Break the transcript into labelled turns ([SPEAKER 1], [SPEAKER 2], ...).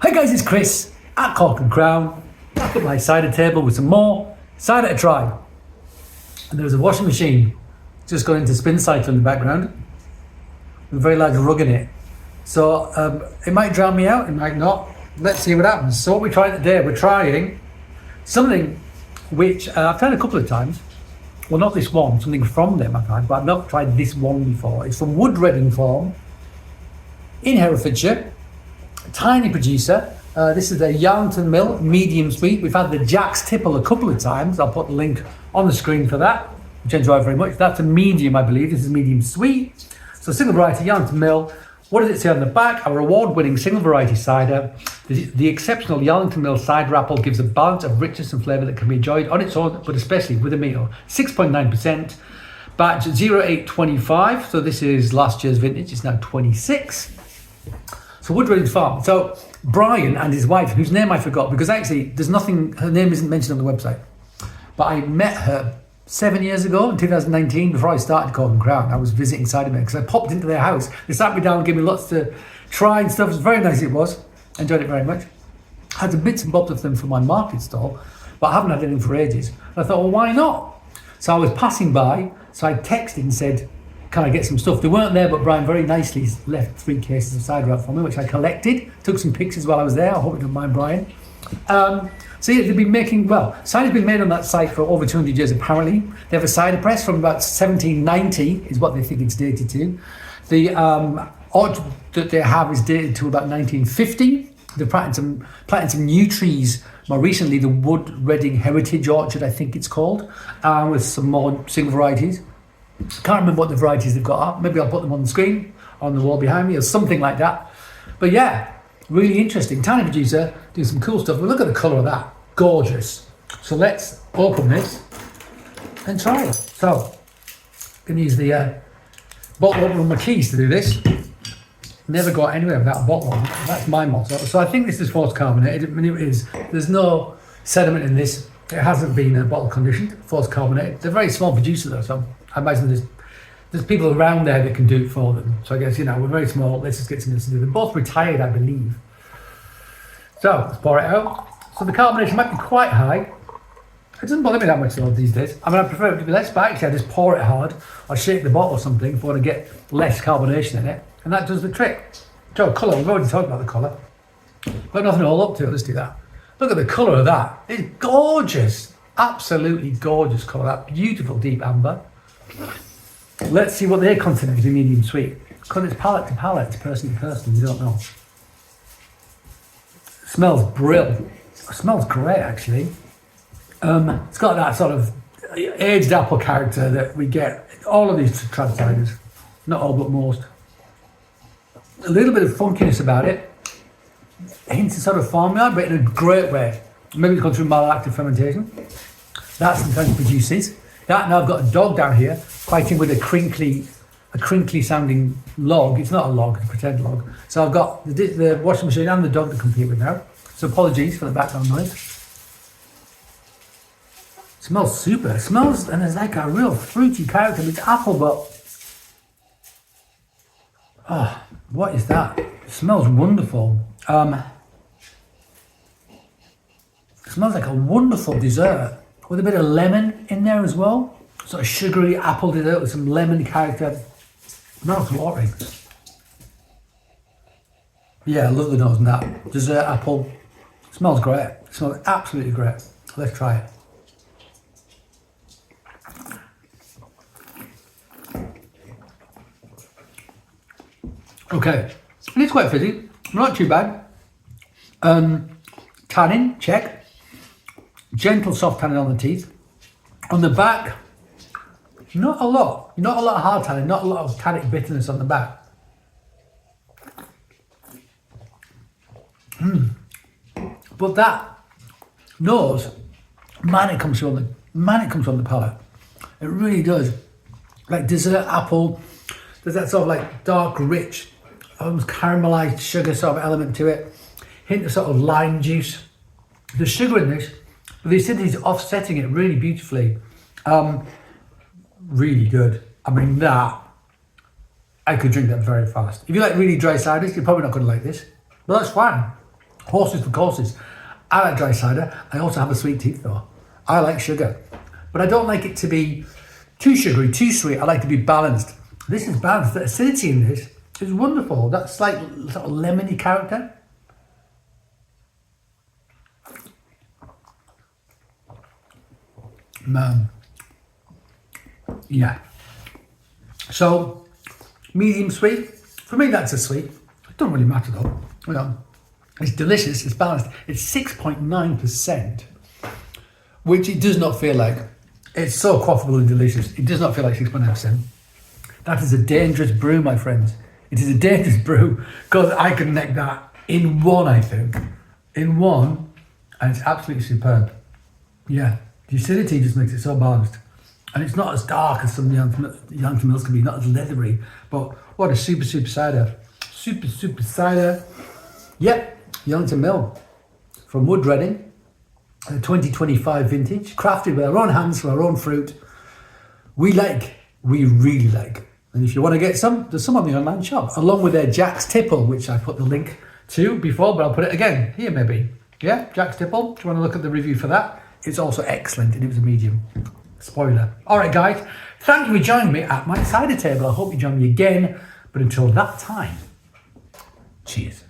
[SPEAKER 1] Hi guys, it's Chris at Cork and Crown, back at my cider table with some more cider to try. And there was a washing machine just going into spin cycle in the background with a very large rug in it. So it might drown me out, it might not. Let's see what happens. So what we're trying today, we're trying something which I've tried a couple of times. Well, not this one, something from them I've tried, but I've not tried this one before. It's from Woodredding farm in Herefordshire. Tiny producer. This is a Yarlington mill, medium sweet. We've had the Jack's Tipple a couple of times. I'll put the link on the screen for that, which I enjoy very much. That's a medium, I believe. This is medium sweet. So single variety Yarlington mill. What does it say on the back? Our award-winning single variety cider. The exceptional Yarlington mill cider apple gives a balance of richness and flavour that can be enjoyed on its own, but especially with a meal. 6.9%. Batch 0825. So this is last year's vintage. It's now 26. So Woodredding farm. So Brian and his wife, whose name I forgot, because actually there's nothing, her name isn't mentioned on the website. But I met her 7 years ago in 2019 before I started Cork and Crown. I was visiting Cider because I popped into their house. They sat me down and gave me lots to try and stuff. It was very nice, it was. Enjoyed it very much. Had some bits and bobs of them for my market stall, but I haven't had anything for ages. And I thought, well, why not? So I was passing by, so I texted and said, can I get some stuff? They weren't there, but Brian very nicely left 3 cases of cider out for me, which I collected. Took some pictures while I was there. I hope you don't mind, Brian. So yeah, they've been making, cider's been made on that site for over 200 years apparently. They have a cider press from about 1790 is what they think it's dated to. The orchard that they have is dated to about 1950. They're planting some new trees more recently, the Woodredding Heritage Orchard, I think it's called, with some more single varieties. Can't remember what the varieties they've got up. Maybe I'll put them on the screen, on the wall behind me, or something like that. But yeah, really interesting. Tiny producer, doing some cool stuff. But look at the colour of that. Gorgeous. So let's open this and try it. So, I'm going to use the bottle opener on my keys to do this. Never got anywhere without a bottle on. That's my motto. So I think this is forced carbonated. I mean, it is. There's no sediment in this. It hasn't been bottle conditioned, forced carbonated. They're a very small producer though, so I imagine there's people around there that can do it for them. So I guess, we're very small. Let's just get something to do. They're both retired, I believe. So let's pour it out. So the carbonation might be quite high. It doesn't bother me that much though these days. I mean, I prefer it to be less, but actually I just pour it hard. I shake the bottle or something if I want to get less carbonation in it. And that does the trick. So colour, we've already talked about the colour. Got nothing to hold up to, let's do that. Look at the colour of that. It's gorgeous. Absolutely gorgeous colour. That beautiful deep amber. Let's see what they consider to be medium sweet. Because it's palate to palate, it's person to person, you don't know. It smells brilliant. It smells great actually. It's got that sort of aged apple character that we get in all of these trad ciders. Not all, but most. A little bit of funkiness about it. Hints of sort of farmyard, but in a great way. Maybe it's gone through malolactic fermentation. That sometimes produces. That, now I've got a dog down here fighting with a crinkly sounding log. It's not a log, it's a pretend log. So I've got the washing machine and the dog to compete with now. So apologies for the background noise. It smells super. It smells, and there's like a real fruity character. It's apple, but what is that? It smells wonderful. It smells like a wonderful dessert with a bit of lemon in there as well. Sort of sugary apple dessert with some lemon character. Smells watering. Yeah, I love the nose on that. Dessert apple. Smells great. It smells absolutely great. Let's try it. Okay, and it's quite fizzy, not too bad. Tannin, check. Gentle soft tannin on the teeth. On the back, not a lot of hard tannin, not a lot of tannic bitterness on the back. But that nose, it comes from the palate. It really does. Like dessert apple, there's that sort of like dark, rich, almost caramelized sugar sort of element to it. Hint of sort of lime juice. The sugar in this, but the acidity is offsetting it really beautifully. Really good. I mean, that, I could drink that very fast. If you like really dry ciders, you're probably not going to like this, but that's fine. Horses for courses. I like dry cider. I also have a sweet tooth though. I like sugar, but I don't like it to be too sugary, too sweet. I like to be balanced. This is balanced. The acidity in this is wonderful. That slight sort of lemony character. Man. Yeah. So, medium sweet. For me, that's a sweet. It doesn't really matter though. You know, it's delicious. It's balanced. It's 6.9%, which it does not feel like. It's so quaffable and delicious. It does not feel like 6.9%. That is a dangerous brew, my friends. It is a dangerous brew because I can neck that in one, I think. In one, and it's absolutely superb. Yeah, the acidity just makes it so balanced. And it's not as dark as some Yarlington mills can be, not as leathery, but what a super cider. Super cider. Yep, Yarlington Mill from Woodredding, 2025 vintage, crafted with our own hands from our own fruit. We really like. And if you want to get some, there's some on the online shop, along with their Jack's Tipple, which I put the link to before, but I'll put it again here maybe. Yeah, Jack's Tipple. Do you want to look at the review for that? It's also excellent, and it was a medium. Spoiler. All right, guys. Thank you for joining me at my cider table. I hope you join me again. But until that time, cheers.